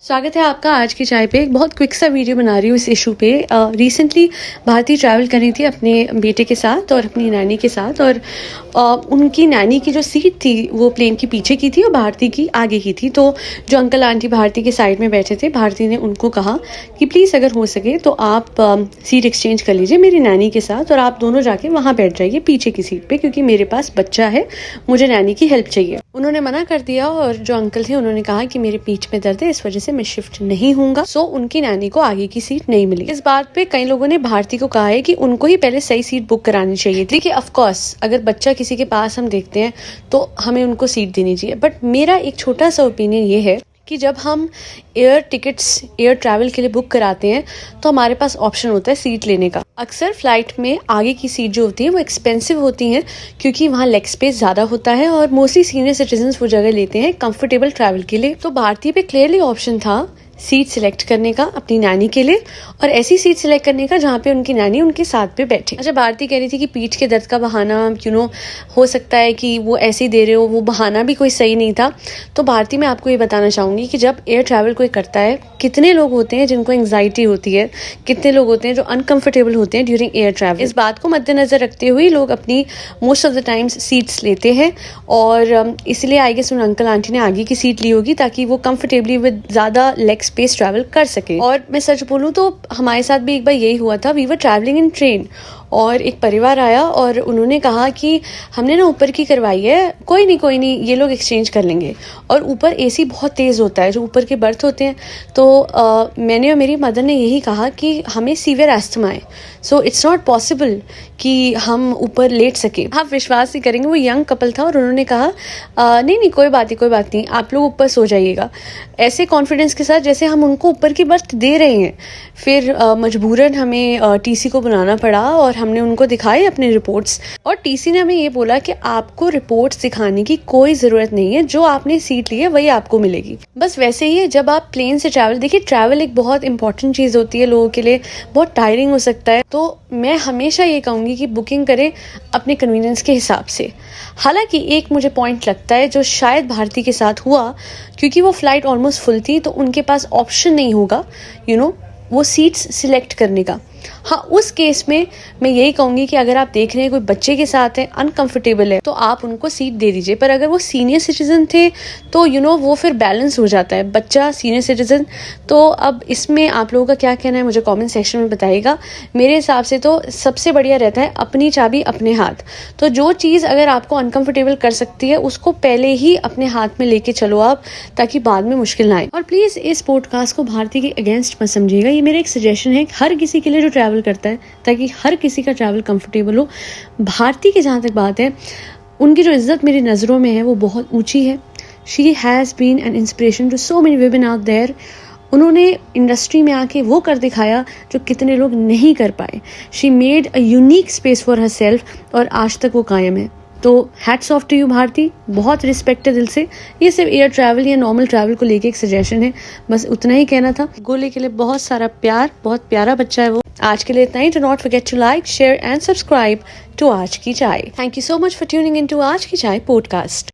स्वागत है आपका आज की चाय पे। एक बहुत क्विक सा वीडियो बना रही हूँ इस इशू पे। रिसेंटली भारती ट्रैवल कर रही थी अपने बेटे के साथ और अपनी नैनी के साथ, और उनकी नैनी की जो सीट थी वो प्लेन की पीछे की थी और भारती की आगे की थी। तो जो अंकल आंटी भारती के साइड में बैठे थे, भारती ने उनको कहा कि प्लीज़ अगर हो सके तो आप सीट एक्सचेंज कर लीजिए मेरी नैनी के साथ और आप दोनों जाके वहाँ बैठ जाइए पीछे की सीट पे, क्योंकि मेरे पास बच्चा है, मुझे नैनी की हेल्प चाहिए। उन्होंने मना कर दिया और जो अंकल थे उन्होंने कहा कि मेरे पीठ में दर्द है, इस वजह से मैं शिफ्ट नहीं हूँगा। सो उनकी नैनी को आगे की सीट नहीं मिली। इस बात पे कई लोगों ने भारती को कहा है कि उनको ही पहले सही सीट बुक करानी चाहिए। देखिए, ऑफ कोर्स अगर बच्चा किसी के पास हम देखते हैं तो हमें उनको सीट देनी चाहिए, बट मेरा एक छोटा सा ओपिनियन ये है कि जब हम एयर टिकट्स एयर ट्रैवल के लिए बुक कराते हैं तो हमारे पास ऑप्शन होता है सीट लेने का। अक्सर फ्लाइट में आगे की सीट जो होती है वो एक्सपेंसिव होती हैं, क्योंकि वहाँ लेग स्पेस ज़्यादा होता है और मोस्टली सीनियर सिटीजन वो जगह लेते हैं कंफर्टेबल ट्रैवल के लिए। तो भारतीय पे क्लियरली ऑप्शन था सीट सिलेक्ट करने का अपनी नानी के लिए, और ऐसी सीट सिलेक्ट करने का जहाँ पे उनकी नानी उनके साथ पे बैठे। अच्छा, भारती कह रही थी कि पीठ के दर्द का बहाना हो सकता है कि वो ऐसे ही दे रहे हो, वो बहाना भी कोई सही नहीं था। तो भारती, मैं आपको ये बताना चाहूँगी कि जब एयर ट्रैवल कोई करता है, कितने लोग होते हैं जिनको एंग्जाइटी होती है, कितने लोग होते हैं जो अनकंफर्टेबल होते हैं ड्यूरिंग एयर ट्रैवल। इस बात को मद्देनजर रखते हुए लोग अपनी most of the times seats लेते हैं, और इसलिए आई गेस उन अंकल आंटी ने आगे की सीट ली होगी ताकि वो कंफर्टेबली विद ज़्यादा लेग स्पेस ट्रैवल कर सके। और मैं सच बोलूँ तो हमारे साथ भी एक बार यही हुआ था। We were travelling in train और एक परिवार आया और उन्होंने कहा कि हमने ना ऊपर की करवाई है, कोई नहीं ये लोग एक्सचेंज कर लेंगे। और ऊपर एसी बहुत तेज़ होता है, जो ऊपर के बर्थ होते हैं। तो मैंने और मेरी मदर ने यही कहा कि हमें सीवियर एस्थमा है, सो इट्स नॉट पॉसिबल कि हम ऊपर लेट सके। आप विश्वास नहीं करेंगे, वो यंग कपल था और उन्होंने कहा नहीं कोई बात नहीं, आप लोग ऊपर सो जाइएगा, ऐसे कॉन्फिडेंस के साथ जैसे हम उनको ऊपर की बर्थ दे रहे हैं। फिर मजबूरन हमें टीसी को बुलाना पड़ा और हमने उनको दिखाए अपने रिपोर्ट्स, और टीसी ने हमें ये बोला कि आपको रिपोर्ट्स दिखाने की कोई ज़रूरत नहीं है, जो आपने सीट ली है वही आपको मिलेगी। बस वैसे ही है जब आप प्लेन से ट्रैवल, देखिए ट्रैवल एक बहुत इंपॉर्टेंट चीज़ होती है लोगों के लिए, बहुत टायरिंग हो सकता है। तो मैं हमेशा ये कहूँगी कि बुकिंग करें अपने कन्वीनियंस के हिसाब से। हालांकि एक मुझे पॉइंट लगता है जो शायद भारती के साथ हुआ, क्योंकि वो फ्लाइट ऑलमोस्ट फुल थी तो उनके पास ऑप्शन नहीं होगा वो सीट्स सिलेक्ट करने का। हाँ, उस केस में मैं यही कहूँगी कि अगर आप देख रहे हैं कोई बच्चे के साथ है, अनकंफर्टेबल है, तो आप उनको सीट दे दीजिए। पर अगर वो सीनियर सिटीजन थे तो वो फिर बैलेंस हो जाता है, बच्चा सीनियर सिटीजन। तो अब इसमें आप लोगों का क्या कहना है मुझे कमेंट सेक्शन में बताइएगा। मेरे हिसाब से तो सबसे बढ़िया रहता है अपनी चाबी अपने हाथ। तो जो चीज़ अगर आपको अनकंफर्टेबल कर सकती है उसको पहले ही अपने हाथ में लेके चलो आप, ताकि बाद में मुश्किल ना आए। और प्लीज़ इस पॉडकास्ट को भारती के अगेंस्ट मत समझिएगा, ये मेरा एक सजेशन है हर किसी के लिए जो ट्रैवल करता है, ताकि हर किसी का ट्रैवल कंफर्टेबल हो। भारती की जहाँ तक बात है, उनकी जो इज्जत मेरी नज़रों में है वो बहुत ऊंची है। She has been an inspiration to so many women out there. उन्होंने इंडस्ट्री में आके वो कर दिखाया जो कितने लोग नहीं कर पाए। She made a unique space for herself और आज तक वो कायम है। तो hats off to you Bharti, बहुत रिस्पेक्ट है दिल से। ये सिर्फ एयर ट्रैवल या नॉर्मल ट्रैवल को लेके एक सजेशन है, बस उतना ही कहना था। गोले के लिए बहुत सारा प्यार, बहुत प्यारा बच्चा है वो। आज के लिए इतना ही। Do not forget to like, share and subscribe to आज की चाय। Thank you so much for tuning in to आज की चाय पॉडकास्ट।